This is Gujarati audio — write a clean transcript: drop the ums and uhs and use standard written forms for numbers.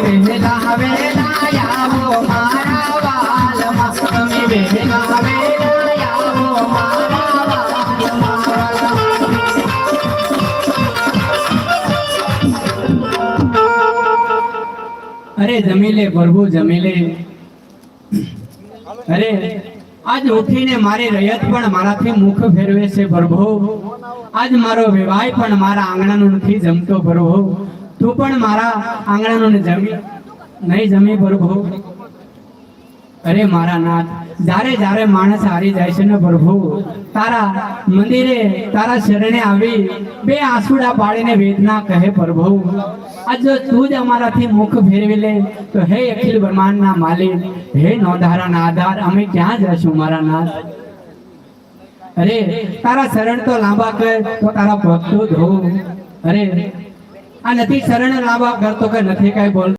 વેલા વેલા આવો મારા વાલમાં, તમે વેલા વેલા આવો મારા વાલમાં. અરે જમીલે પ્રભુ જમીલે, અરે આજ ઉઠીને મારી રયત પણ મારાથી મુખ ફેરવે છે પ્રભુ. આજ મારો વિવાહ પણ મારા આંગણાનું નથી જમતો પ્રભુ. તું પણ મારા આંગણાનું નહીં જમી પ્રભુ. અરે મારા નાથ, જ્યારે જ્યારે માણસ હારી જાય છે ને પ્રભુ, તારા મંદિરે તારા શરણે આવી બે આંસુડા પાડીને વેદના કહે પ્રભુ. આજ જો તું જ અમારાથી મુખ ફેરવી લે તો હે અખિલ બ્રહ્માંડના માલિક, હે નોધારાના આધાર, અમે ક્યાં જશું મારા નાથ. અરે તારા શરણ તો લાંબા કર તો તારા ભક્તો ધો. અરે આ નથી શરણ લાંબા કરતો કે નથી કઈ બોલ